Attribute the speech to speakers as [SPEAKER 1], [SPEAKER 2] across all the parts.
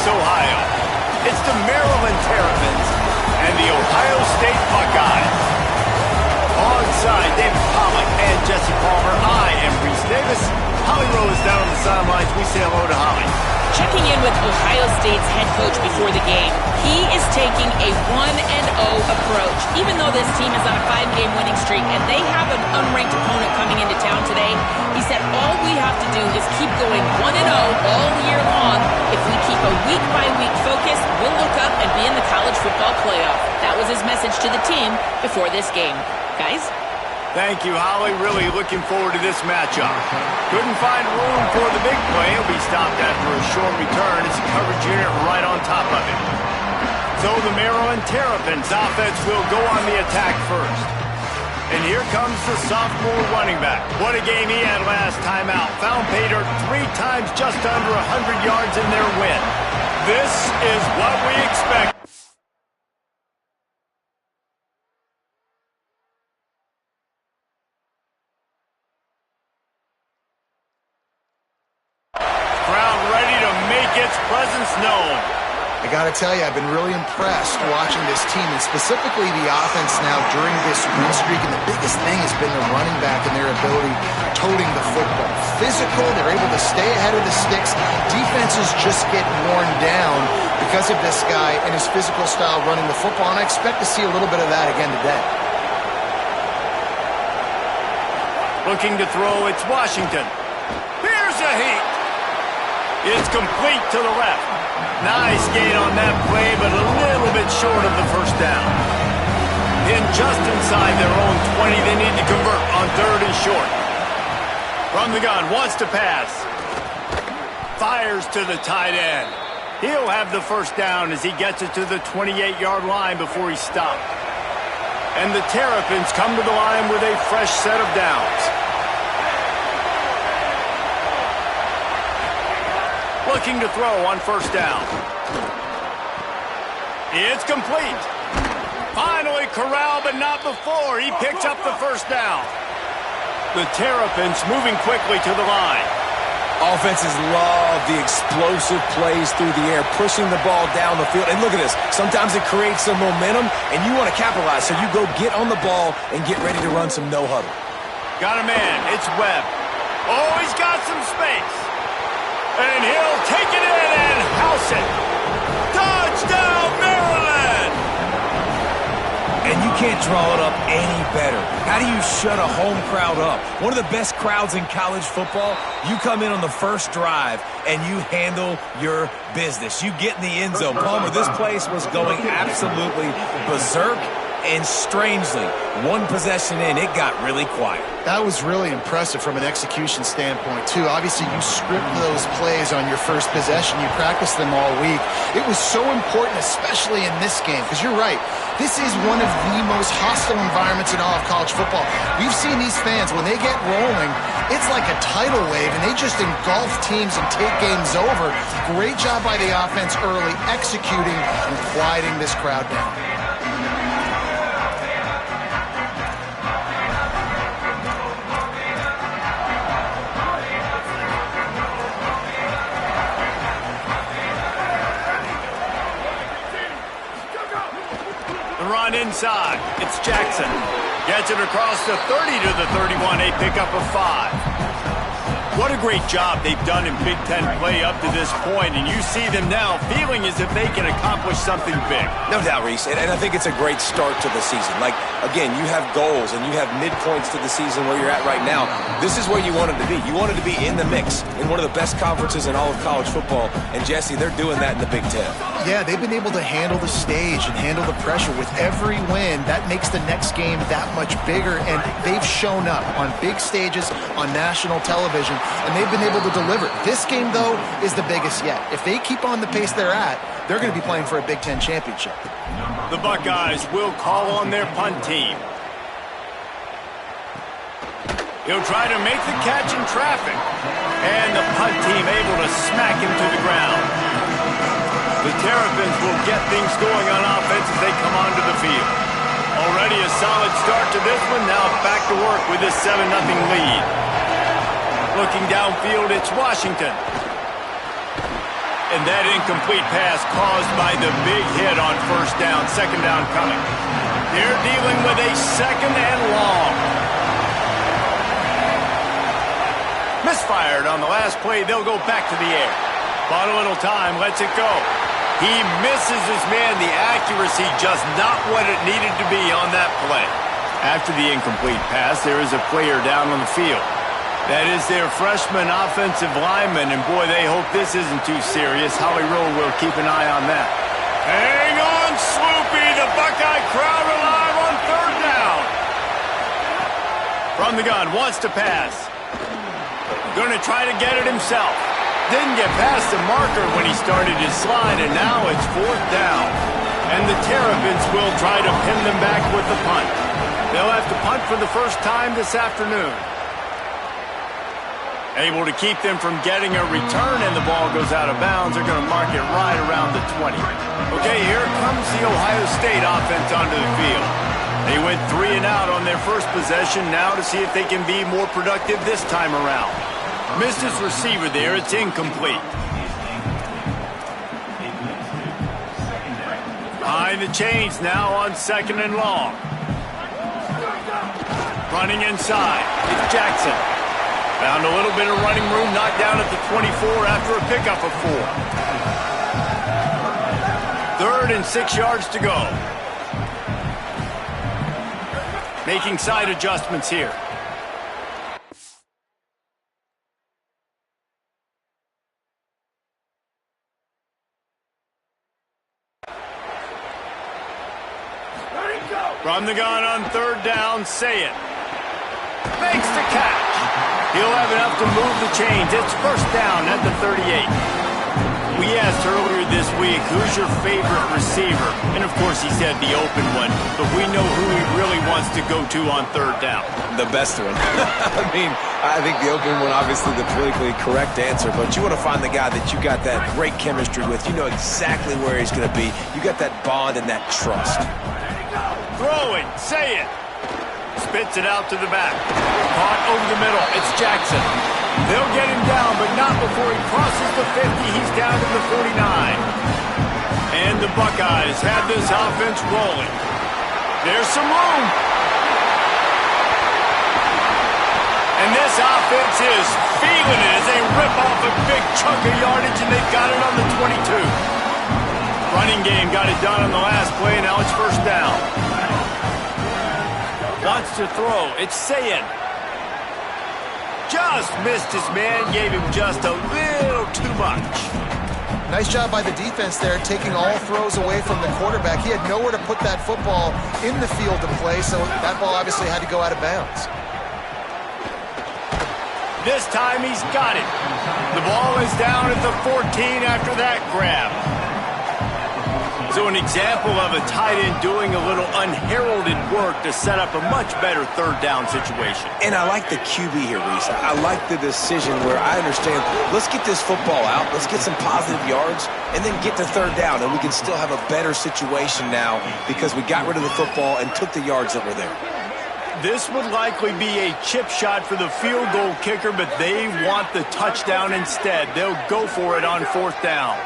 [SPEAKER 1] Ohio. It's the Maryland Terrapins and the Ohio State Buckeyes. Alongside David Pollack and Jesse Palmer, I am Reese Davis. Holly Rowe is down on the sidelines. We say hello to Holly.
[SPEAKER 2] Checking in with Ohio State's head coach before the game. He is taking a 1-0 approach. Even though this team is on a 5-game winning streak and they have an unranked opponent coming into town today, he said all we have to do is keep going 1-0 all year long. If we keep a week-by-week focus, we'll look up and be in the college football playoff. That was his message to the team before this game. Guys?
[SPEAKER 1] Thank you, Holly. Really looking forward to this matchup. Couldn't find room for the big play. He'll be stopped after a short return. It's a coverage unit right on top of it. So the Maryland Terrapins offense will go on the attack first. And here comes the sophomore running back. What a game he had last time out. Found pay dirt 3 times, just under 100 yards in their win. This is what we expect. Known.
[SPEAKER 3] I got to tell you, I've been really impressed watching this team, and specifically the offense now during this win streak. And the biggest thing has been the running back and their ability toting the football. Physical, they're able to stay ahead of the sticks. Defenses just get worn down because of this guy and his physical style running the football, and I expect to see a little bit of that again today.
[SPEAKER 1] Looking to throw, it's Washington. Here's a heat. It's complete to the left. Nice gain on that play, but a little bit short of the first down. In just inside their own 20, they need to convert on 3rd and short. From the gun, wants to pass. Fires to the tight end. He'll have the first down as he gets it to the 28-yard line before he's stopped. And the Terrapins come to the line with a fresh set of downs. Looking to throw on first down. It's complete. Finally corralled, but not before. He picks up the first down. The Terrapins moving quickly to the line.
[SPEAKER 4] Offenses love the explosive plays through the air, pushing the ball down the field. And look at this. Sometimes it creates some momentum, and you want to capitalize. So you go get on the ball and get ready to run some no-huddle.
[SPEAKER 1] Got a man. It's Webb. Oh, he's got some space. And he'll take it in and house it. Touchdown, Maryland!
[SPEAKER 4] And you can't draw it up any better. How do you shut a home crowd up? One of the best crowds in college football. You come in on the first drive, and you handle your business. You get in the end zone. Palmer, this place was going absolutely berserk. And strangely, one possession in, it got really quiet.
[SPEAKER 3] That was really impressive from an execution standpoint, too. Obviously, you script those plays on your first possession. You practice them all week. It was so important, especially in this game, because you're right. This is one of the most hostile environments in all of college football. We've seen these fans, when they get rolling, it's like a tidal wave, and they just engulf teams and take games over. Great job by the offense early, executing and quieting this crowd down.
[SPEAKER 1] Run inside. It's Jackson. Gets it across the 30 to the 31. A pickup of 5. What a great job they've done in Big Ten play up to this point, and you see them now feeling as if they can accomplish something big.
[SPEAKER 4] No doubt, Reese, and I think it's a great start to the season. Like, again, you have goals and you have midpoints to the season where you're at right now. This is where you wanted to be. You wanted to be in the mix in one of the best conferences in all of college football, and Jesse, they're doing that in the Big Ten.
[SPEAKER 3] Yeah, they've been able to handle the stage and handle the pressure. With every win, that makes the next game that much bigger, and they've shown up on big stages on national television, and they've been able to deliver. This game, though, is the biggest yet. If they keep on the pace they're at, they're going to be playing for a Big Ten championship.
[SPEAKER 1] The Buckeyes will call on their punt team. He'll try to make the catch in traffic, and the punt team able to smack him to the ground. The Terrapins will get things going on offense as they come onto the field. Already a solid start to this one. Now back to work with this 7-0 lead. Looking downfield, it's Washington. And that incomplete pass caused by the big hit on first down, second down coming. They're dealing with a second and long. Misfired on the last play. They'll go back to the air. Bought a little time, lets it go. He misses his man. The accuracy just not what it needed to be on that play. After the incomplete pass, there is a player down on the field. That is their freshman offensive lineman, and boy, they hope this isn't too serious. Howie Rowe will keep an eye on that. Hang on, Sloopy. The Buckeye crowd alive on third down. From the gun, wants to pass. Going to try to get it himself. Didn't get past the marker when he started his slide, and now it's fourth down. And the Terrapins will try to pin them back with the punt. They'll have to punt for the first time this afternoon. Able to keep them from getting a return, and the ball goes out of bounds. They're going to mark it right around the 20. Okay, here comes the Ohio State offense onto the field. They went 3 and out on their first possession, now to see if they can be more productive this time around. Missed his receiver there. It's incomplete. Behind the chains now on second and long. Running inside. It's Jackson. Found a little bit of running room, knocked down at the 24 after a pickup of 4. 3rd and 6 yards to go. Making side adjustments here. From the gun on third down, say it. Makes the catch. He'll have enough to move the chains. It's first down at the 38. We asked earlier this week, who's your favorite receiver? And, of course, he said the open one. But we know who he really wants to go to on third down.
[SPEAKER 4] The best one. I think the open one, obviously the politically correct answer. But you want to find the guy that you got that great chemistry with. You know exactly where he's going to be. You got that bond and that trust.
[SPEAKER 1] Throwing, say it. Spits it out to the back. Caught over the middle. It's Jackson. They'll get him down, but not before he crosses the 50. He's down to the 49. And the Buckeyes have this offense rolling. There's some room. And this offense is feeling it as they rip off a big chunk of yardage, and they've got it on the 22. Running game got it done on the last play, and now it's first down. Wants to throw. It's Sayin. Just missed his man. Gave him just a little too much.
[SPEAKER 3] Nice job by the defense there, taking all throws away from the quarterback. He had nowhere to put that football in the field to play, so that ball obviously had to go out of bounds.
[SPEAKER 1] This time he's got it. The ball is down at the 14 after that grab. So an example of a tight end doing a little unheralded work to set up a much better third down situation.
[SPEAKER 4] And I like the QB here, Reese. I like the decision where I understand, let's get this football out, let's get some positive yards, and then get to third down, and we can still have a better situation now because we got rid of the football and took the yards that were there.
[SPEAKER 1] This would likely be a chip shot for the field goal kicker, but they want the touchdown instead. They'll go for it on fourth down.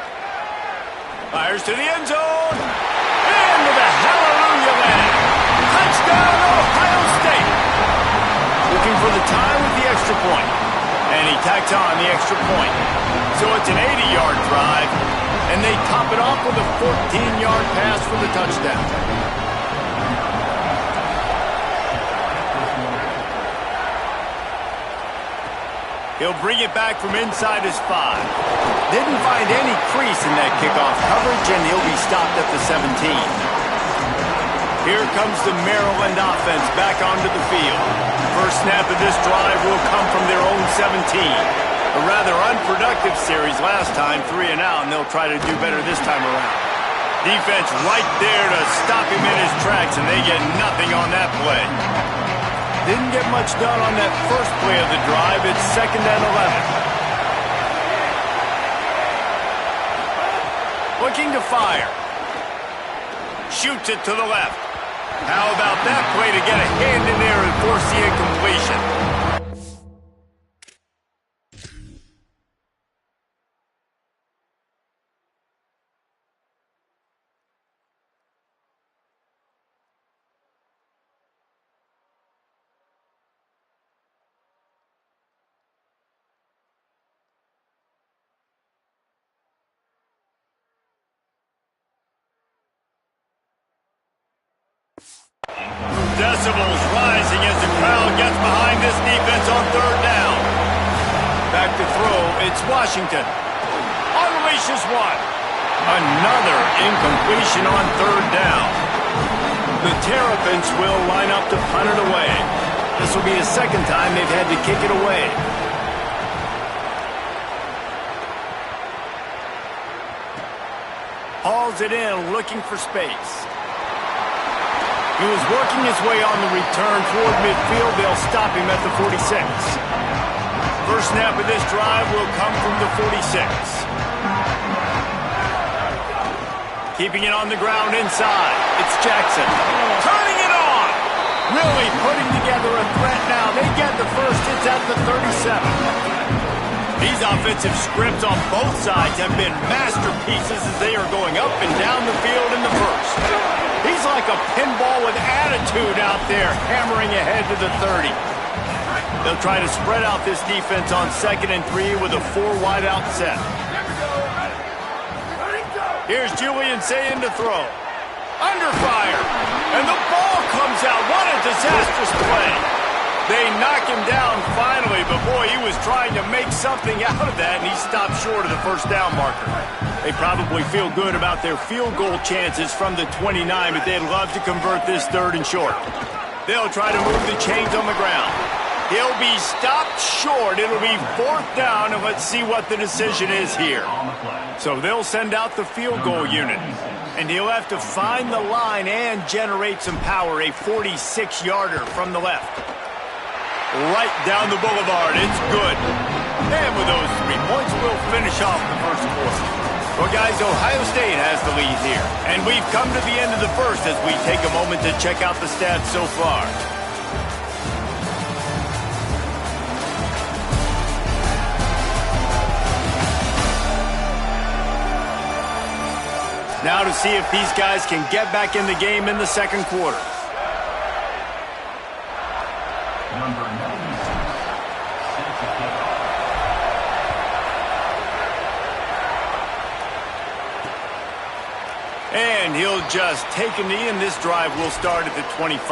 [SPEAKER 1] Fires to the end zone. Into the hallelujah land. Touchdown, Ohio State. Looking for the tie with the extra point. And he tacks on the extra point. So it's an 80-yard drive. And they top it off with a 14-yard pass for the touchdown. He'll bring it back from inside his 5. Didn't find any crease in that kickoff coverage, and he'll be stopped at the 17. Here comes the Maryland offense back onto the field. First snap of this drive will come from their own 17. A rather unproductive series last time, 3 and out, and they'll try to do better this time around. Defense right there to stop him in his tracks, and they get nothing on that play. Didn't get much done on that first play of the drive. It's second and 11. Looking to fire. Shoots it to the left. How about that play to get a hand in there and force the incompletion? decibels rising as the crowd gets behind this defense on third down. Back to throw, it's Washington. Unleashes one. Another incompletion on third down. The Terrapins will line up to punt it away. This will be the second time they've had to kick it away. Hauls it in, looking for space. He was working his way on the return toward midfield. They'll stop him at the 46. First snap of this drive will come from the 46. Keeping it on the ground inside. It's Jackson. Turning it on! Really putting together a threat now. They get the first. It's at the 37. These offensive scripts on both sides have been masterpieces as they are going up and down the field in the first. He's like a pinball with attitude out there, hammering ahead to the 30. They'll try to spread out this defense on 2nd and 3 with a 4-wide-out set. Here's Julian Sayin to throw. Under fire. And the ball comes out. What a disastrous play. They knock him down finally, but boy, he was trying to make something out of that, and he stopped short of the first down marker. They probably feel good about their field goal chances from the 29, but they'd love to convert this 3rd and short. They'll try to move the chains on the ground. He'll be stopped short. It'll be 4th down, and let's see what the decision is here. So they'll send out the field goal unit, and he'll have to find the line and generate some power, a 46-yarder from the left. Right down the boulevard. It's good. And with those 3 points, we'll finish off the first quarter. Well, guys, Ohio State has the lead here. And we've come to the end of the first as we take a moment to check out the stats so far. Now to see if these guys can get back in the game in the second quarter. And he'll just take a knee, and this drive will start at the 25.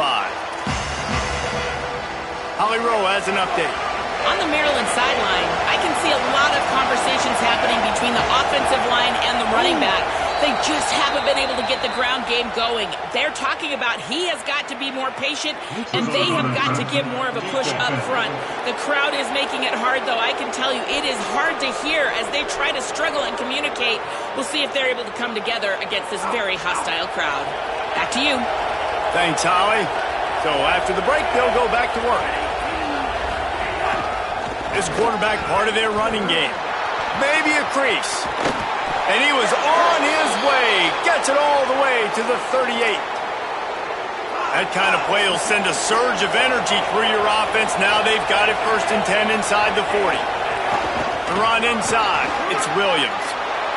[SPEAKER 1] Holly Rowe has an update.
[SPEAKER 2] On the Maryland sideline, I can see a lot of conversations happening between the offensive line and the running back. They just haven't been able to get the ground game going. They're talking about he has got to be more patient, and they have got to give more of a push up front. The crowd is making it hard, though. I can tell you it is hard to hear as they try to struggle and communicate. We'll see if they're able to come together against this very hostile crowd. Back to you.
[SPEAKER 1] Thanks, Holly. So after the break, they'll go back to work. This quarterback part of their running game. Maybe a crease. And he was on his way. Gets it all the way to the 38. That kind of play will send a surge of energy through your offense. Now they've got it 1st and 10 inside the 40. The run inside. It's Williams.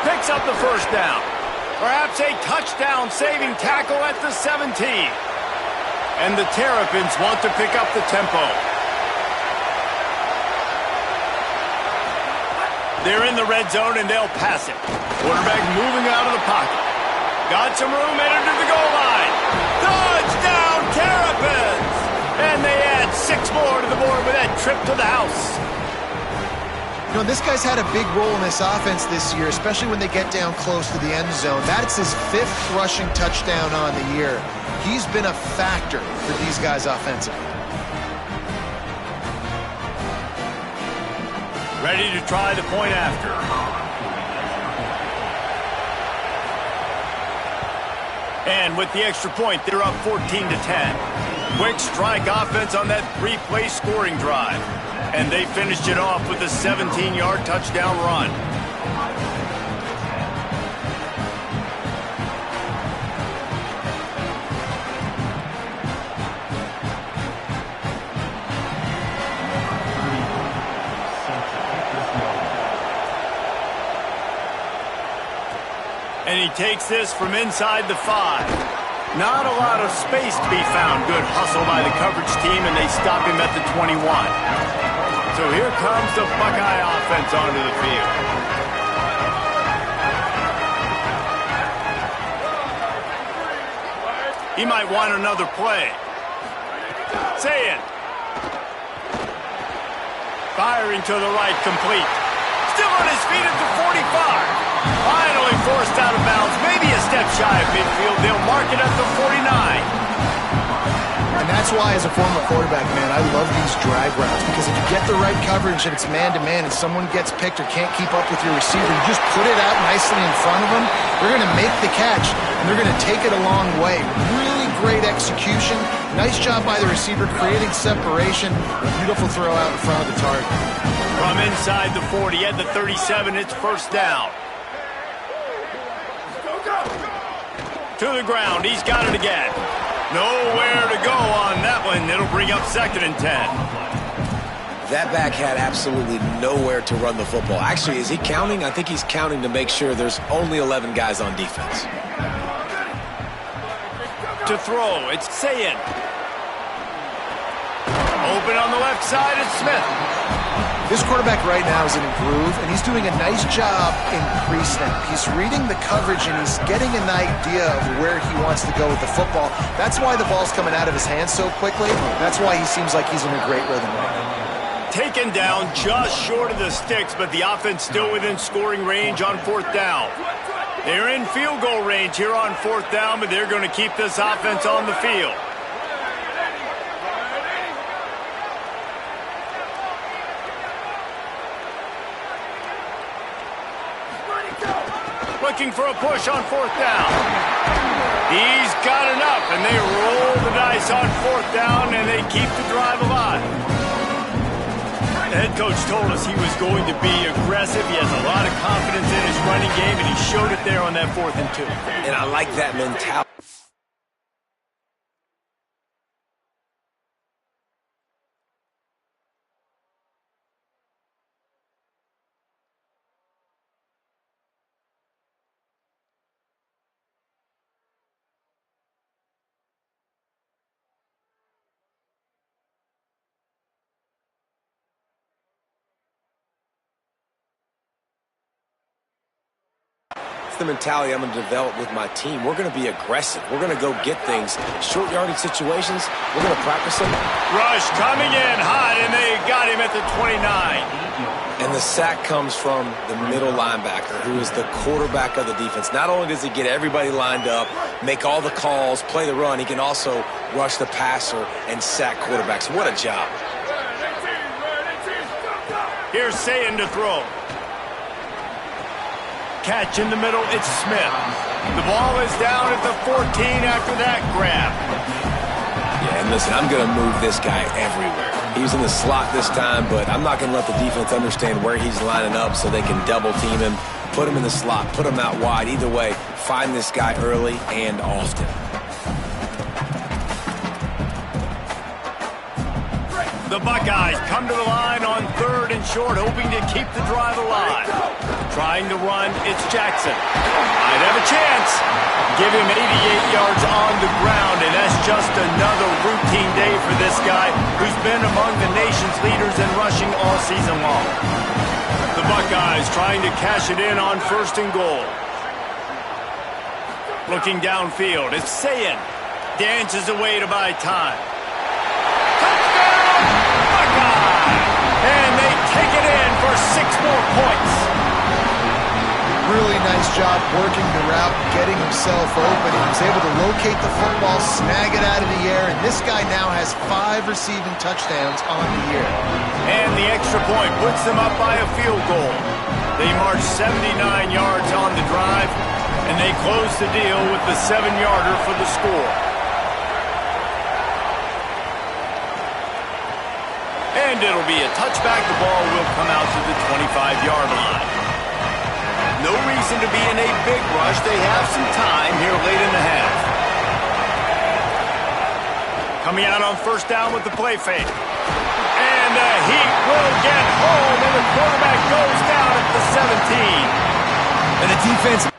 [SPEAKER 1] Picks up the first down. Perhaps a touchdown-saving tackle at the 17. And the Terrapins want to pick up the tempo. They're in the red zone, and they'll pass it. Quarterback moving out of the pocket. Got some room, headed to the goal line. Touchdown, Terrapins! And they add 6 more to the board with that trip to the house.
[SPEAKER 3] You know, this guy's had a big role in this offense this year, especially when they get down close to the end zone. That's his 5th rushing touchdown on the year. He's been a factor for these guys offensively.
[SPEAKER 1] Ready to try the point after. And with the extra point, they're up 14-10. Quick strike offense on that 3-play scoring drive. And they finished it off with a 17-yard touchdown run. And he takes this from inside the 5. Not a lot of space to be found. Good hustle by the coverage team, and they stop him at the 21. So here comes the Buckeye offense onto the field. He might want another play. Saying. Firing to the right, complete. Still on his feet at the 45. Finally forced out of bounds. Maybe a step shy of midfield. They'll mark it at the 49.
[SPEAKER 3] And that's why, as a former quarterback, man, I love these drag routes, because if you get the right coverage and it's man-to-man and someone gets picked or can't keep up with your receiver, you just put it out nicely in front of them, they're going to make the catch, and they're going to take it a long way. Really great execution. Nice job by the receiver creating separation. A beautiful throw out in front of the target.
[SPEAKER 1] From inside the 40 at the 37, it's first down. To the ground, he's got it again. Nowhere to go on that one. It'll bring up 2nd and 10.
[SPEAKER 4] That back had absolutely nowhere to run the football. Actually, is he counting? I think he's counting to make sure there's only 11 guys on defense.
[SPEAKER 1] To throw, it's Sayin. Open on the left side, it's Smith.
[SPEAKER 3] This quarterback right now is in a groove, and he's doing a nice job in pre-snap. He's reading the coverage, and he's getting an idea of where he wants to go with the football. That's why the ball's coming out of his hands so quickly. That's why he seems like he's in a great rhythm right now.
[SPEAKER 1] Taken down just short of the sticks, but the offense still within scoring range on 4th down. They're in field goal range here on 4th down, but they're going to keep this offense on the field. Looking for a push on 4th down. He's got enough, and they roll the dice on 4th down, and they keep the drive alive. The head coach told us he was going to be aggressive. He has a lot of confidence in his running game, and he showed it there on that 4th and 2.
[SPEAKER 4] And I like that mentality. The mentality I'm going to develop with my team. We're going to be aggressive. We're going to go get things. Short yardage situations, we're going to practice them.
[SPEAKER 1] Rush coming in hot, and they got him at the 29.
[SPEAKER 4] And the sack comes from the middle linebacker, who is the quarterback of the defense. Not only does he get everybody lined up, make all the calls, play the run, he can also rush the passer and sack quarterbacks. What a job.
[SPEAKER 1] Here's Sayin to throw. Catch in the middle, it's Smith. The ball is down at the 14 after that grab.
[SPEAKER 4] Yeah, and listen, I'm going to move this guy everywhere. He's in the slot this time, but I'm not going to let the defense understand where he's lining up so they can double team him, put him in the slot, put him out wide. Either way, find this guy early and often.
[SPEAKER 1] The Buckeyes come to the line on 3rd and short, hoping to keep the drive alive. Trying to run, it's Jackson. Might have a chance. Give him 88 yards on the ground, and that's just another routine day for this guy who's been among the nation's leaders in rushing all season long. The Buckeyes trying to cash it in on 1st and goal. Looking downfield, it's Sayin. Dances away to buy time. Touchdown, Buckeye! And they take it in for 6 more points.
[SPEAKER 3] Really nice job working the route, getting himself open. He was able to locate the football, snag it out of the air, and this guy now has 5 receiving touchdowns on the year.
[SPEAKER 1] And the extra point puts them up by a field goal. They march 79 yards on the drive, and they close the deal with the 7-yarder for the score. And it'll be a touchback. The ball will come out to the 25-yard line. No reason to be in a big rush. They have some time here late in the half. Coming out on 1st down with the play fake. And the Heat will get home, and the quarterback goes down at the 17.
[SPEAKER 4] And the defense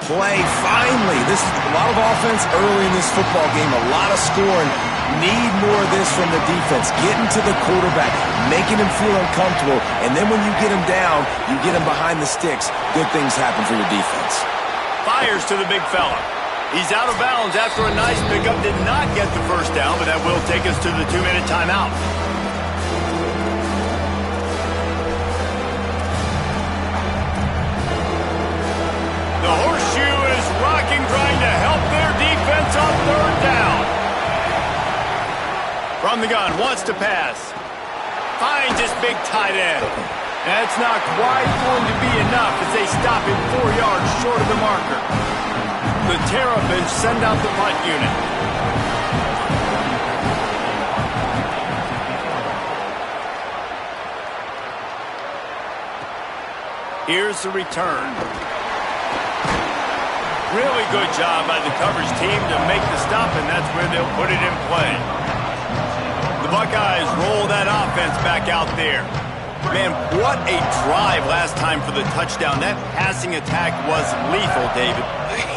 [SPEAKER 4] play. Finally, this is a lot of offense early in this football game, a lot of scoring. Need more of this from the defense. Getting to the quarterback, making him feel uncomfortable, and then when you get him down, you get him behind the sticks. Good things happen for your defense.
[SPEAKER 1] Fires to the big fella. He's out of bounds after a nice pickup. Did not get the first down, but that will take us to the 2-minute timeout. The horseshoe is rocking, trying to help their defense on third down. From the gun, wants to pass. Finds his big tight end. That's not quite going to be enough as they stop him 4 yards short of the marker. The Terrapins send out the punt unit. Here's the return. Really good job by the coverage team to make the stop, and that's where they'll put it in play. The Buckeyes roll that offense back out there. Man, what a drive last time for the touchdown. That passing attack was lethal, David.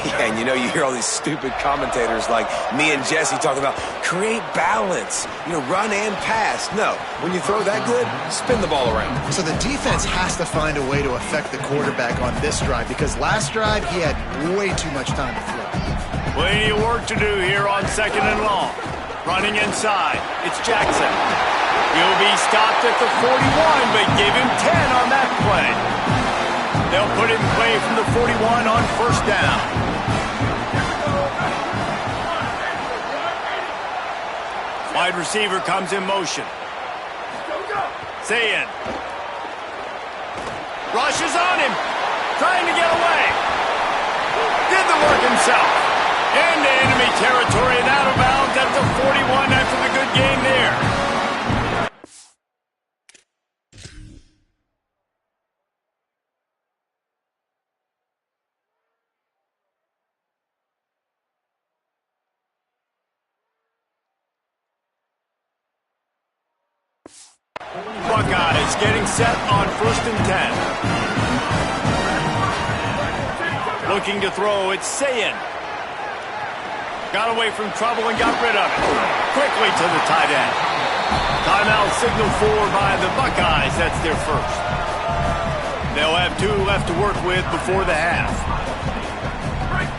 [SPEAKER 4] Yeah, and you hear all these stupid commentators like me and Jesse talking about create balance, run and pass. No, when you throw that good, spin the ball around.
[SPEAKER 3] So the defense has to find a way to affect the quarterback on this drive because last drive he had way too much time to throw.
[SPEAKER 1] Plenty of work to do here on 2nd and long. Running inside, it's Jackson. He'll be stopped at the 41, but give him 10 on that play. They'll put it in play from the 41 on first down. Wide receiver comes in motion. Zayin rushes on him, trying to get away. Did the work himself. Into enemy territory and out of bounds at the 41 after the good game there. Buckeyes getting set on 1st and 10. Looking to throw, it's Zayin. Got away from trouble and got rid of it. Quickly to the tight end. Timeout signaled for by the Buckeyes. That's their first. They'll have 2 left to work with before the half.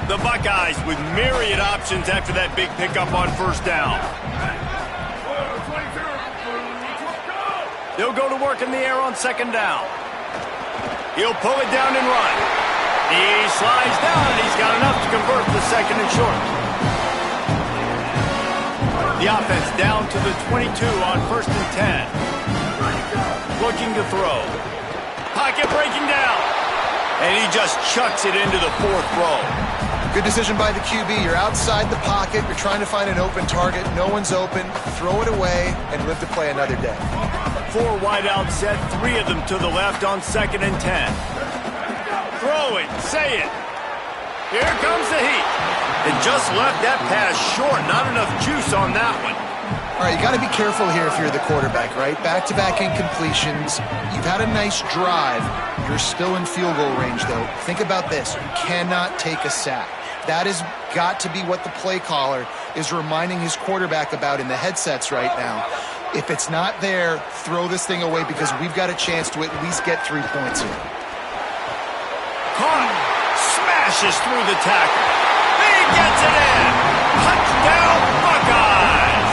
[SPEAKER 1] The Buckeyes with myriad options after that big pickup on first down. They'll go to work in the air on 2nd down. He'll pull it down and run. He slides down, and he's got enough to convert the 2nd and short. The offense down to the 22 on 1st and 10. Looking to throw. Pocket breaking down. And he just chucks it into the 4th row.
[SPEAKER 3] Good decision by the QB. You're outside the pocket. You're trying to find an open target. No one's open. Throw it away and live to play another day.
[SPEAKER 1] 4 wide out set, 3 of them to the left on 2nd and 10. Throw it, say it. Here comes the heat. And just left that pass short. Not enough juice on that one.
[SPEAKER 3] All right, you got to be careful here if you're the quarterback, right? Back-to-back incompletions. You've had a nice drive. You're still in field goal range, though. Think about this. You cannot take a sack. That has got to be what the play caller is reminding his quarterback about in the headsets right now. If it's not there, throw this thing away because we've got a chance to at least get 3 points here.
[SPEAKER 1] Caught. Smashes through the tackle. He gets it in. Touchdown, Buckeyes.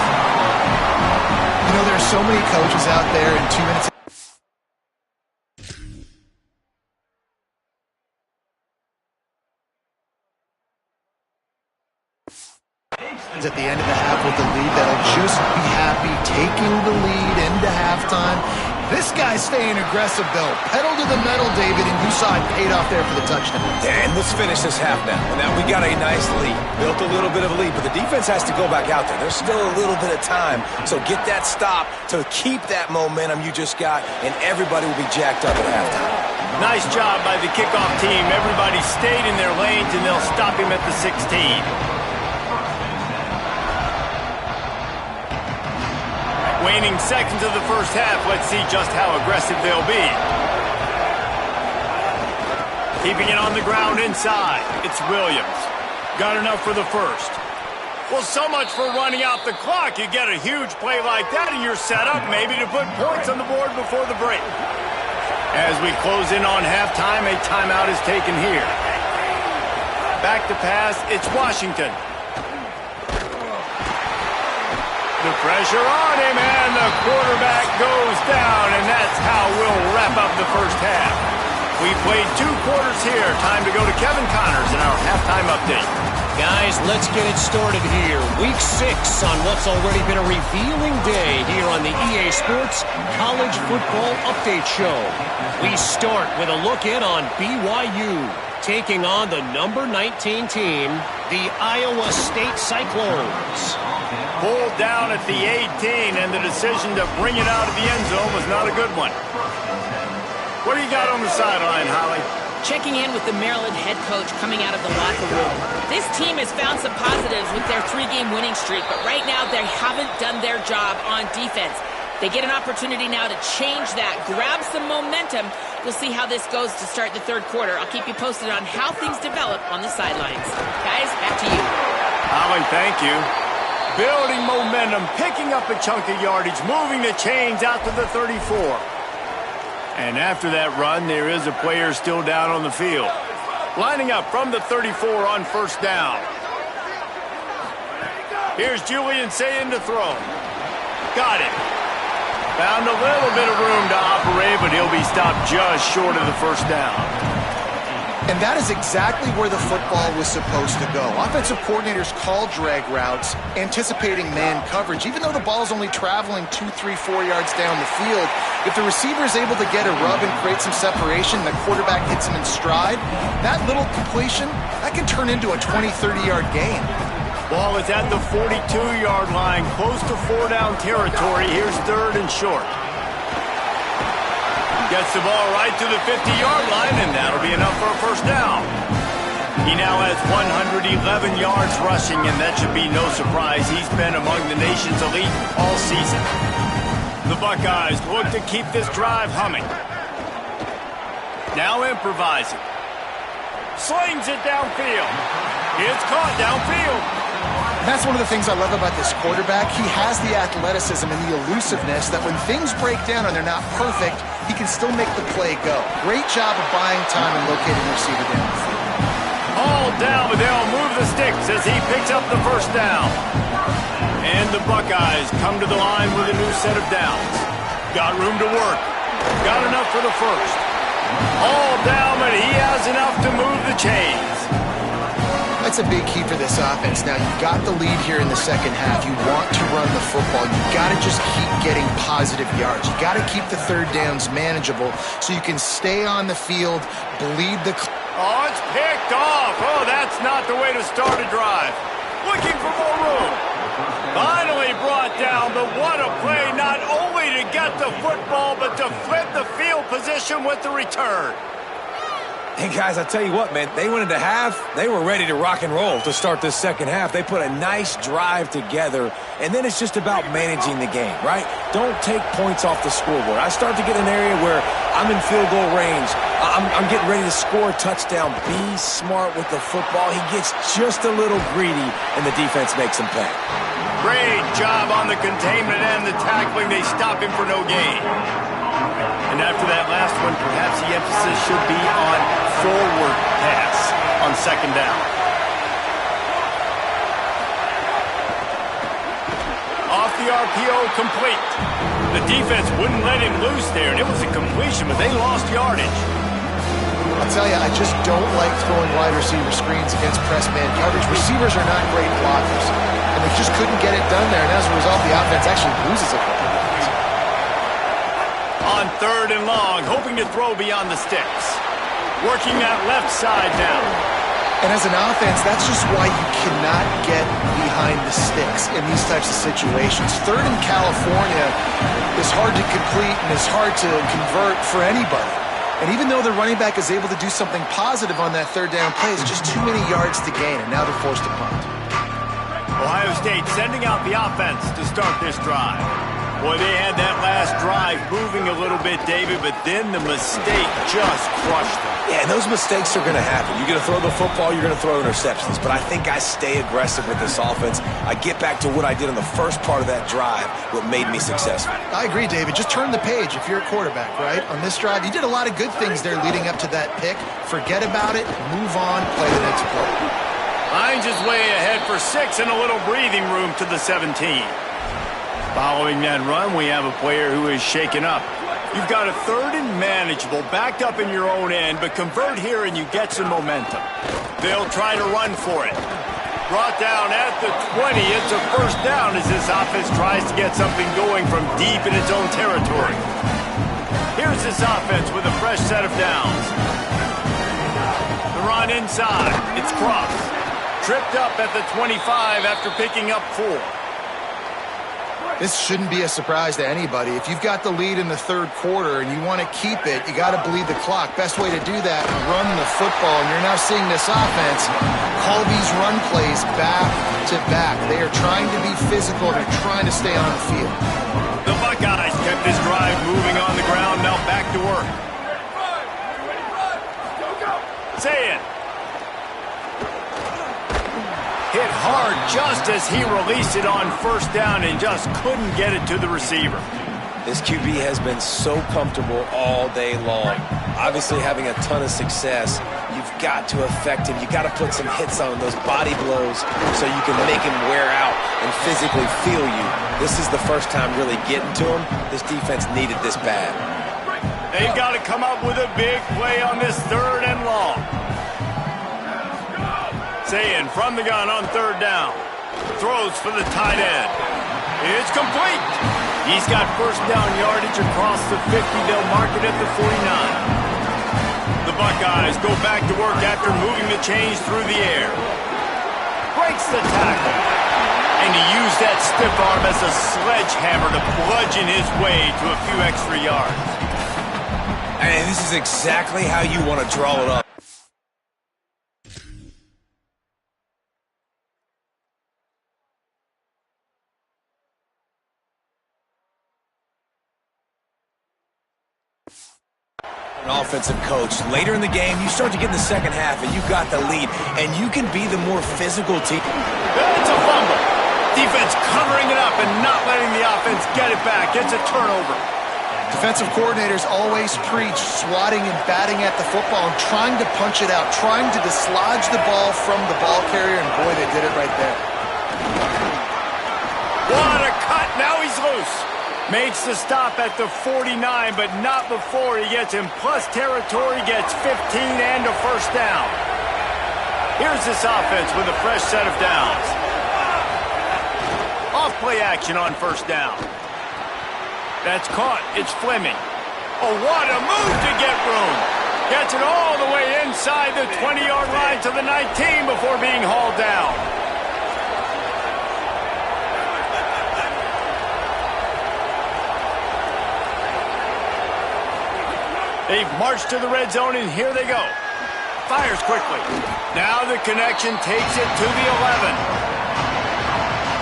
[SPEAKER 3] There are so many coaches out there in 2 minutes. At the end of the half with the lead, that'll just be happy taking the lead into halftime. This guy's staying aggressive, though. Pedal to the metal, David, and you saw it paid off there for the touchdown.
[SPEAKER 4] And let's finish this half now. Now we got a nice lead. Built a little bit of a lead, but the defense has to go back out there. There's still a little bit of time. So get that stop to keep that momentum you just got, and everybody will be jacked up at halftime.
[SPEAKER 1] Nice job by the kickoff team. Everybody stayed in their lanes, and they'll stop him at the 16. Waning seconds of the first half. Let's see just how aggressive they'll be. Keeping it on the ground inside. It's Williams. Got enough for the first. Well, so much for running out the clock. You get a huge play like that, and you're set up maybe to put points on the board before the break. As we close in on halftime, a timeout is taken here. Back to pass, it's Washington. The pressure on him, and the quarterback goes down, and that's how we'll wrap up the first half. We played 2 quarters here. Time to go to Kevin Connors in our halftime update.
[SPEAKER 5] Guys, let's get it started here. Week 6 on what's already been a revealing day here on the EA Sports College Football Update Show. We start with a look in on BYU, taking on the number 19 team, the Iowa State Cyclones.
[SPEAKER 1] Pulled down at the 18, and the decision to bring it out of the end zone was not a good one. What do you got on the sideline, Holly?
[SPEAKER 2] Checking in with the Maryland head coach coming out of the locker room. This team has found some positives with their 3-game winning streak, but right now they haven't done their job on defense. They get an opportunity now to change that, grab some momentum. We'll see how this goes to start the third quarter. I'll keep you posted on how things develop on the sidelines. Guys, back to you.
[SPEAKER 1] Holly, thank you. Building momentum, picking up a chunk of yardage, moving the chains out to the 34. And after that run, there is a player still down on the field. Lining up from the 34 on first down. Here's Julian Sayin to throw. Got it. Found a little bit of room to operate, but he'll be stopped just short of the first down.
[SPEAKER 3] And that is exactly where the football was supposed to go. Offensive coordinators call drag routes, anticipating man coverage. Even though the ball is only traveling 2, 3, 4 yards down the field, if the receiver is able to get a rub and create some separation, the quarterback hits him in stride, that little completion, that can turn into a 20, 30-yard gain.
[SPEAKER 1] Ball is at the 42-yard line, close to 4-down territory. Here's third and short. Gets the ball right to the 50-yard line, and that'll be enough for a first down. He now has 111 yards rushing, and that should be no surprise. He's been among the nation's elite all season. The Buckeyes look to keep this drive humming. Now improvising. Slings it downfield. It's caught downfield.
[SPEAKER 3] That's one of the things I love about this quarterback. He has the athleticism and the elusiveness that when things break down and they're not perfect, he can still make the play go. Great job of buying time and locating the receiver down the field.
[SPEAKER 1] All down, but they'll move the sticks as he picks up the first down. And the Buckeyes come to the line with a new set of downs. Got room to work. Got enough for the first. All down, but he has enough to move the chains.
[SPEAKER 3] That's a big key for this offense. Now, you've got the lead here in the second half. You want to run the football. You've got to just keep getting positive yards. You've got to keep the third downs manageable so you can stay on the field, bleed the...
[SPEAKER 1] Oh, it's picked off. Oh, that's not the way to start a drive. Looking for more room. Finally brought down, but what a play, not only to get the football, but to flip the field position with the return.
[SPEAKER 4] Hey, guys, I tell you what, man, they went into half. They were ready to rock and roll to start this second half. They put a nice drive together, and then it's just about managing the game, right? Don't take points off the scoreboard. I start to get an area where I'm in field goal range. I'm getting ready to score a touchdown. Be smart with the football. He gets just a little greedy, and the defense makes him pay.
[SPEAKER 1] Great job on the containment and the tackling. They stop him for no gain. And after that last one, perhaps the emphasis should be on forward pass on second down. Off the RPO, complete. The defense wouldn't let him loose there, and it was a completion, but they lost yardage.
[SPEAKER 3] I'll tell you, I just don't like throwing wide receiver screens against press man coverage. Receivers are not great blockers, and they just couldn't get it done there, and as a result, the offense actually loses a couple of yards.
[SPEAKER 1] On third and long, hoping to throw beyond the sticks. Working that left side now.
[SPEAKER 3] And as an offense, that's just why you cannot get behind the sticks in these types of situations. Third in California is hard to complete and is hard to convert for anybody. And even though the running back is able to do something positive on that third down play, it's just too many yards to gain, and now they're forced to punt.
[SPEAKER 1] Ohio State sending out the offense to start this drive. Boy, they had that last drive moving a little bit, David, but then the mistake just crushed them.
[SPEAKER 4] Yeah, and those mistakes are going to happen. You're going to throw the football, you're going to throw interceptions. But I think I stay aggressive with this offense. I get back to what I did in the first part of that drive, what made me successful.
[SPEAKER 3] I agree, David. Just turn the page if you're a quarterback, right? On this drive, you did a lot of good things there leading up to that pick. Forget about it, move on, play the next play.
[SPEAKER 1] Hines is way ahead for 6 and a little breathing room to the 17. Following that run, we have a player who is shaken up. You've got a 3rd and manageable, backed up in your own end, but convert here and you get some momentum. They'll try to run for it. Brought down at the 20. It's a first down as this offense tries to get something going from deep in its own territory. Here's this offense with a fresh set of downs. The run inside. It's Cross. Tripped up at the 25 after picking up 4.
[SPEAKER 3] This shouldn't be a surprise to anybody. If you've got the lead in the 3rd quarter and you want to keep it, you got to bleed the clock. Best way to do that, run the football. And you're now seeing this offense call these run plays back to back. They are trying to be physical. They're trying to stay on the field.
[SPEAKER 1] The Buckeyes kept this drive moving on the ground. Now back to work. Say it. Hit hard just as he released it on first down and just couldn't get it to the receiver.
[SPEAKER 4] This QB has been so comfortable all day long. Obviously having a ton of success. You've got to affect him. You've got to put some hits on him, those body blows, so you can make him wear out and physically feel you. This is the first time really getting to him. This defense needed this bad.
[SPEAKER 1] They've got to come up with a big play on this 3rd and long. Sayin from the gun on 3rd down. Throws for the tight end. It's complete. He's got first down yardage across the 50. They'll mark it at the 49. The Buckeyes go back to work after moving the chains through the air. Breaks the tackle. And he used that stiff arm as a sledgehammer to bludgeon his way to a few extra yards.
[SPEAKER 4] And this is exactly how you want to draw it up. An offensive coach. Later in the game, you start to get in the second half, and you got the lead, and you can be the more physical team.
[SPEAKER 1] It's a fumble. Defense covering it up and not letting the offense get it back. It's a turnover.
[SPEAKER 3] Defensive coordinators always preach swatting and batting at the football and trying to punch it out, trying to dislodge the ball from the ball carrier, and boy, they did it right there.
[SPEAKER 1] What a cut. Now he's loose. Makes the stop at the 49, but not before he gets in plus territory, gets 15 and a first down. Here's this offense with a fresh set of downs. Off play action on first down. That's caught. It's Fleming. Oh, what a move to get room. Gets it all the way inside the 20-yard line to the 19 before being hauled down. They've marched to the red zone, and here they go. Fires quickly. Now the connection takes it to the 11.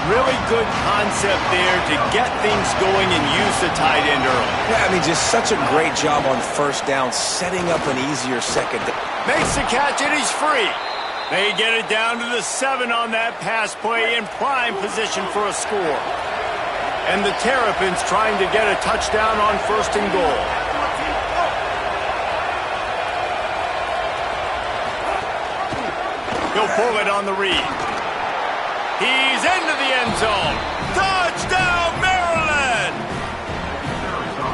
[SPEAKER 1] Really good concept there to get things going and use the tight end early.
[SPEAKER 4] Yeah, I mean, just such a great job on first down, setting up an easier second.
[SPEAKER 1] Makes the catch, and he's free. They get it down to the 7 on that pass play in prime position for a score. And the Terrapins trying to get a touchdown on first and goal. He'll pull it on the read. He's into the end zone. Touchdown, Maryland!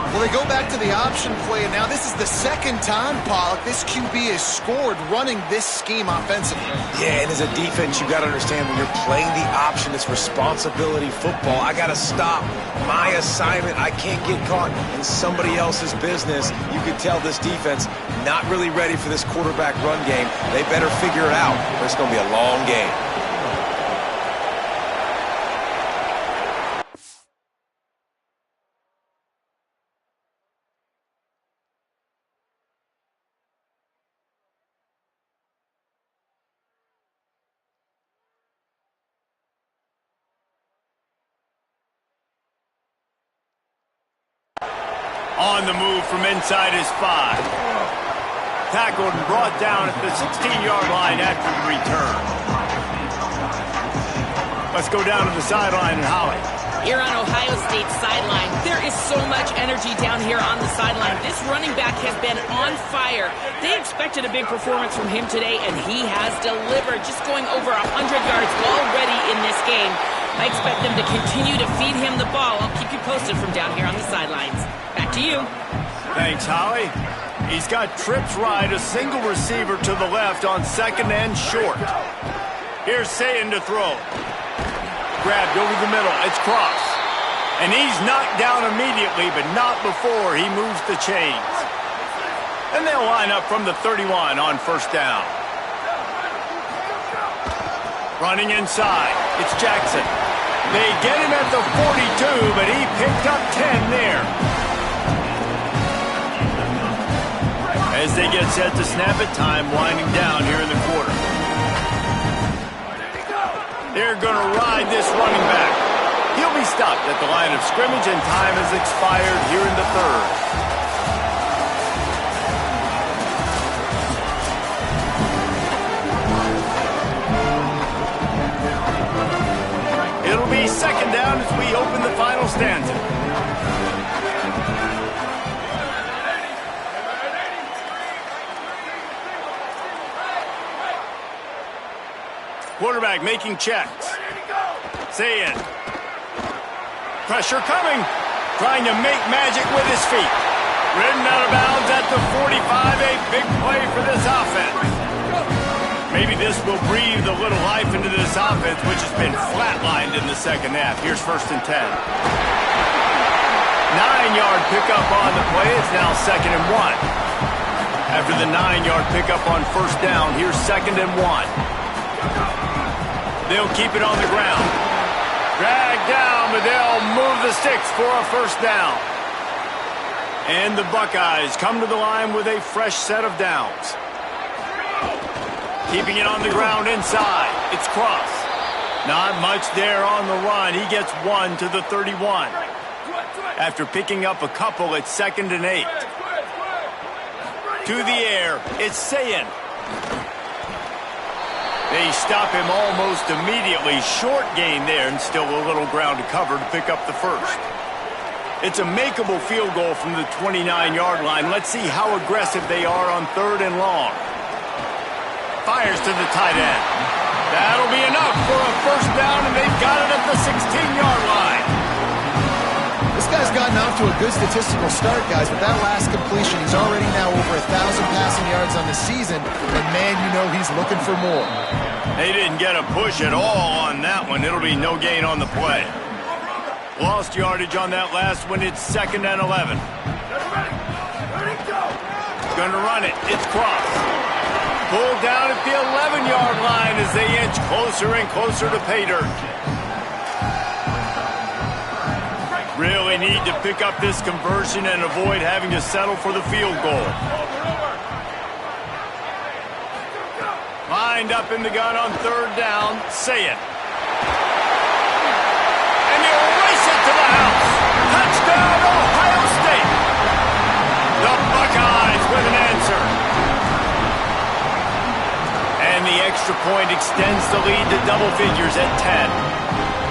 [SPEAKER 3] Well, they go back to the option play, and now this is the second time, Pollock, this QB has scored running this scheme offensively.
[SPEAKER 4] Yeah, and as a defense, you got to understand when you're playing the option, it's responsibility football. I got to stop my assignment. I can't get caught in somebody else's business. You can tell this defense not really ready for this quarterback run game. They better figure it out, or it's going to be a long game.
[SPEAKER 1] On the move from inside his 5. Tackled and brought down at the 16-yard line after the return. Let's go down to the sideline and Holly.
[SPEAKER 2] Here on Ohio State's sideline, there is so much energy down here on the sideline. This running back has been on fire. They expected a big performance from him today, and he has delivered, just going over 100 yards already in this game. I expect them to continue to feed him the ball. I'll keep you posted from down here on the sidelines. Back to you.
[SPEAKER 1] Thanks, Holly. He's got trips right, a single receiver to the left on 2nd and short. Here's Sayin to throw. Grabbed over the middle. It's Cross. And he's knocked down immediately, but not before he moves the chains. And they'll line up from the 31 on 1st down. Running inside. It's Jackson. They get him at the 42, but he picked up 10 there. As they get set to snap it, time winding down here in the quarter. They're going to ride this running back. He'll be stopped at the line of scrimmage, and time has expired here in the 3rd. It'll be 2nd down as we open the final stanza. Quarterback making checks. Sayin. Pressure coming. Trying to make magic with his feet. Ridden out of bounds at the 45. A big play for this offense. Maybe this will breathe a little life into this offense, which has been flatlined in the 2nd half. Here's 1st and 10. 9-yard pickup on the play. It's now 2nd and 1. After the 9-yard pickup on 1st down, here's 2nd and 1. They'll keep it on the ground. Drag down, but they'll move the sticks for a 1st down. And the Buckeyes come to the line with a fresh set of downs. Keeping it on the ground inside. It's Cross. Not much there on the run. He gets 1 to the 31. After picking up a couple, it's 2nd and 8. To the air, it's Sayin. They stop him almost immediately. Short gain there, and still a little ground to cover to pick up the 1st. It's a makeable field goal from the 29-yard line. Let's see how aggressive they are on 3rd and long. Fires to the tight end. That'll be enough for a 1st down, and they've got it at the 16-yard line.
[SPEAKER 3] This guy's gotten off to a good statistical start, guys. With that last completion, he's already now over 1,000 passing yards on the season. And, man, you know he's looking for more.
[SPEAKER 1] They didn't get a push at all on that one. It'll be no gain on the play. Lost yardage on that last one. It's 2nd and 11. Going to run it. It's Cross. Pulled down at the 11-yard line as they inch closer and closer to pay dirt. Really need to pick up this conversion and avoid having to settle for the field goal. Lined up in the gun on 3rd down. Sayin. And he'll race it to the house. Touchdown, Ohio State. The Buckeyes with an answer. And the extra point extends the lead to double figures at 10.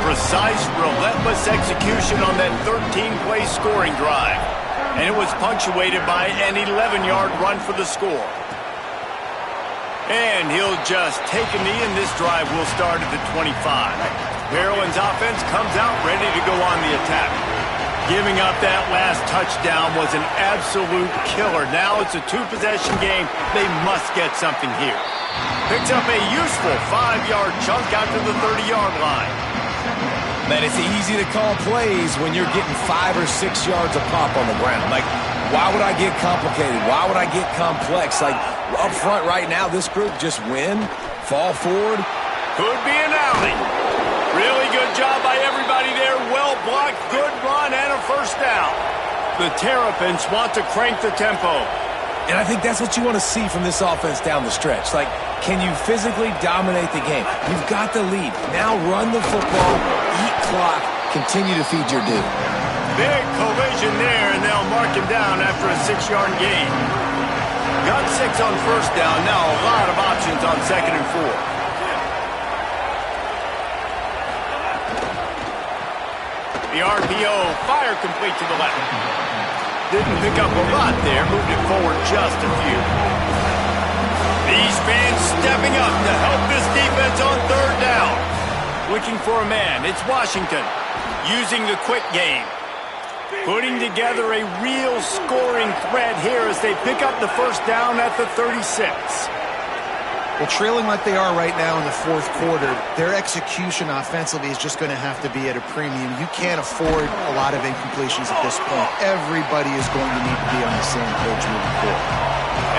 [SPEAKER 1] Precise, relentless execution on that 13-play scoring drive. And it was punctuated by an 11-yard run for the score. And he'll just take a knee, and this drive will start at the 25. Maryland's offense comes out ready to go on the attack. Giving up that last touchdown was an absolute killer. Now it's a 2-possession game. They must get something here. Picks up a useful 5-yard chunk out to the 30-yard line.
[SPEAKER 4] Man, it's easy to call plays when you're getting 5 or 6 yards a pop on the ground. Like, why would I get complicated? Why would I get complex? Like, up front right now, this group just win, fall forward.
[SPEAKER 1] Could be an alley. Really good job by everybody there. Well blocked, good run, and a 1st down. The Terrapins want to crank the tempo.
[SPEAKER 4] And I think that's what you want to see from this offense down the stretch. Like, can you physically dominate the game? You've got the lead. Now run the football, eat clock, continue to feed your dude.
[SPEAKER 1] Big collision there, and they'll mark him down after a 6-yard gain. Got 6 on first down. Now a lot of options on 2nd and 4. The RPO, fire complete to the left. Didn't pick up a lot there, moved it forward just a few. These fans stepping up to help this defense on 3rd down. Looking for a man, it's Washington. Using the quick game. Putting together a real scoring threat here as they pick up the first down at the 36.
[SPEAKER 3] Well, trailing like they are right now in the 4th quarter, their execution offensively is just going to have to be at a premium. You can't afford a lot of incompletions at this point. Everybody is going to need to be on the same page moving forward.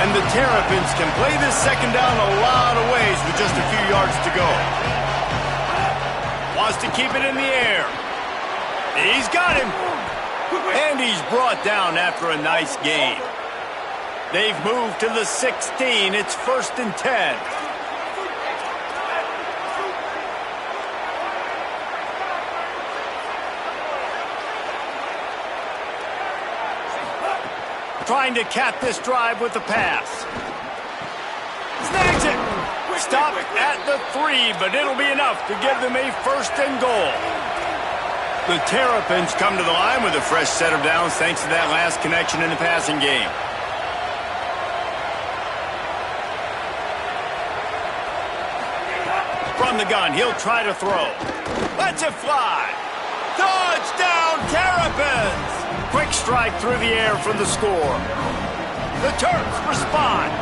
[SPEAKER 1] And the Terrapins can play this 2nd down a lot of ways with just a few yards to go. Wants to keep it in the air. He's got him. And he's brought down after a nice gain. They've moved to the 16. It's 1st and 10. Trying to cap this drive with the pass. Snags it. Stop at the 3, but it'll be enough to give them a 1st and goal. The Terrapins come to the line with a fresh set of downs thanks to that last connection in the passing game. From the gun, he'll try to throw. Lets it fly. Touchdown, Terrapins! Quick strike through the air for the score. The Terps respond.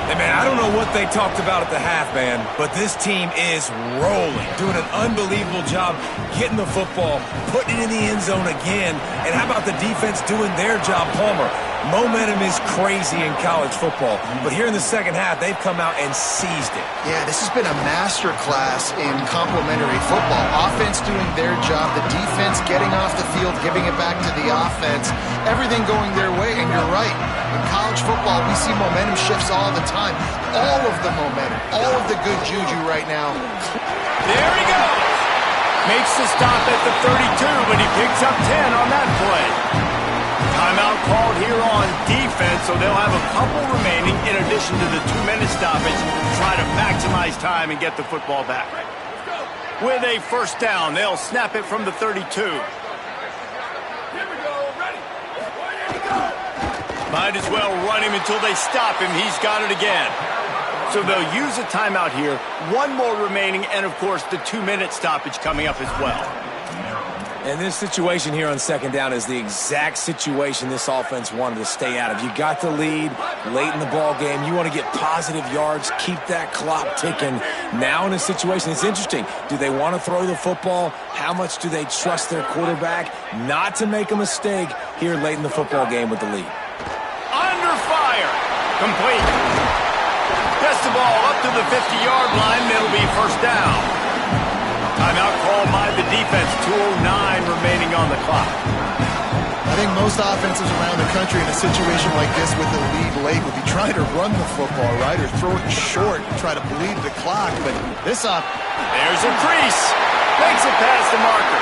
[SPEAKER 4] Hey, man, I don't know what they talked about at the half, man, but this team is rolling, doing an unbelievable job getting the football, putting it in the end zone again, and how about the defense doing their job, Palmer? Momentum is crazy in college football, but here in the second half, they've come out and seized it.
[SPEAKER 3] Yeah, this has been a master class in complementary football. Offense doing their job, the defense getting off the field, giving it back to the offense, everything going their way, and you're right. In college football, we see momentum shifts all the time. All of the momentum, all of the good juju right now.
[SPEAKER 1] There he goes. Makes the stop at the 32, but he picks up 10 on that play. Timeout called here on defense, so they'll have a couple remaining in addition to the 2-minute stoppage to try to maximize time and get the football back. With a 1st down, they'll snap it from the 32. Might as well run him until they stop him. He's got it again. So they'll use a timeout here. 1 more remaining, and of course the 2-minute stoppage coming up as well.
[SPEAKER 4] And this situation here on 2nd down is the exact situation this offense wanted to stay out of. You got the lead late in the ball game. You want to get positive yards, keep that clock ticking. Now in a situation, it's interesting. Do they want to throw the football? How much do they trust their quarterback not to make a mistake here late in the football game with the lead?
[SPEAKER 1] Under fire. Complete. Gets the ball up to the 50-yard line. It'll be 1st down. Timeout called by the defense. 2:09 remaining on the clock.
[SPEAKER 3] I think most offenses around the country in a situation like this with the lead late would be trying to run the football, right, or throw it short and try to bleed the clock. But this
[SPEAKER 1] there's a crease. Makes it past the marker.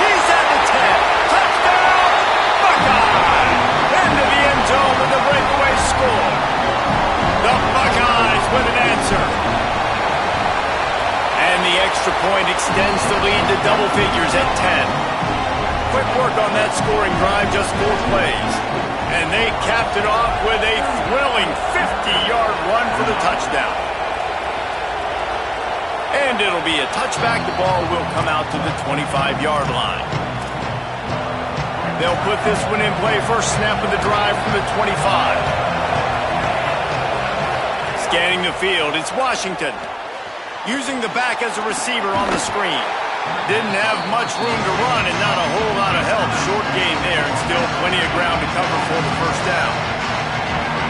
[SPEAKER 1] He's at the 10. Touchdown! Buckeye! Into the end zone with a breakaway score. The Buckeyes with an answer. And the extra point extends the lead to double figures at 10. Quick work on that scoring drive, just 4 plays. And they capped it off with a thrilling 50-yard run for the touchdown. And it'll be a touchback. The ball will come out to the 25-yard line. They'll put this one in play. First snap of the drive from the 25. Scanning the field, it's Washington. Using the back as a receiver on the screen. Didn't have much room to run and not a whole lot of help. Short gain there and still plenty of ground to cover for the 1st down.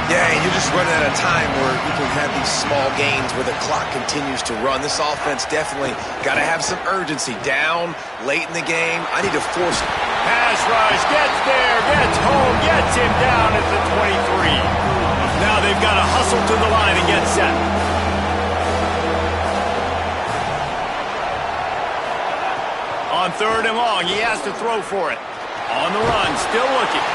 [SPEAKER 6] Yeah, and you're just running at a time where you can have these small gains where the clock continues to run. This offense definitely got to have some urgency. Down, late in the game, I need to force it.
[SPEAKER 1] Pass rush, gets there, gets home, gets him down at the 23. Now they've got to hustle to the line and get set. On 3rd and long, he has to throw for it. On the run, still looking.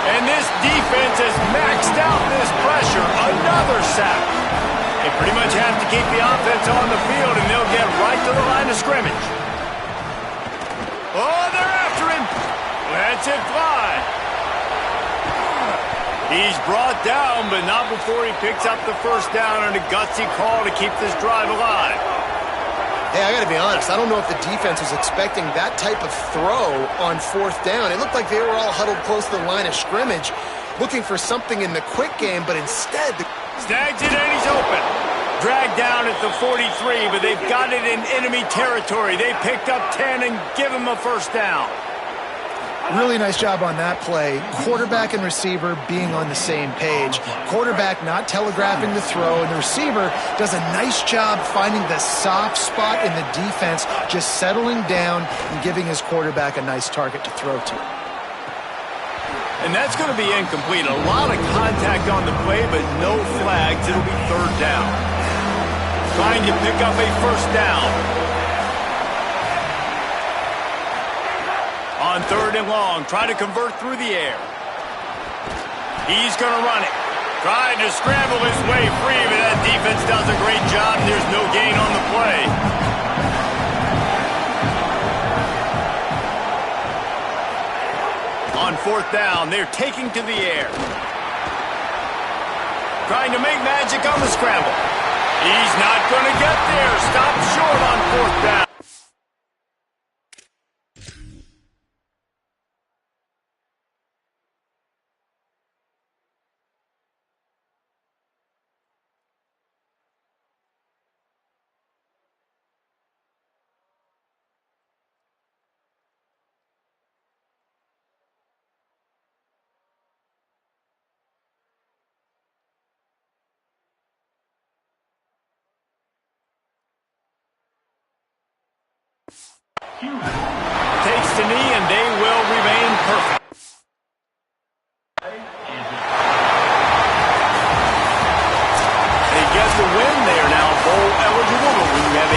[SPEAKER 1] And this defense has maxed out this pressure. Another sack. They pretty much have to keep the offense on the field, and they'll get right to the line of scrimmage. Oh, they're after him. Lets it fly. He's brought down, but not before he picks up the first down on a gutsy call to keep this drive alive.
[SPEAKER 3] Hey, I got to be honest. I don't know if the defense was expecting that type of throw on fourth down. It looked like they were all huddled close to the line of scrimmage, looking for something in the quick game, but instead...
[SPEAKER 1] Snags it and he's open. Dragged down at the 43, but they've got it in enemy territory. They picked up 10 and give him a first down.
[SPEAKER 3] Really nice job on that play. Quarterback and receiver being on the same page. Quarterback not telegraphing the throw, and the receiver does a nice job finding the soft spot in the defense, just settling down and giving his quarterback a nice target to throw to.
[SPEAKER 1] And that's going to be incomplete. A lot of contact on the play, but no flags. It'll be third down. Trying to pick up a first down. On third and long, trying to convert through the air. He's going to run it. Trying to scramble his way free, but that defense does a great job. There's no gain on the play. On fourth down, they're taking to the air. Trying to make magic on the scramble. He's not going to get there. Stopped short on fourth down. Takes the knee, and they will remain perfect. They get the win. They are now bowl eligible, but when you have a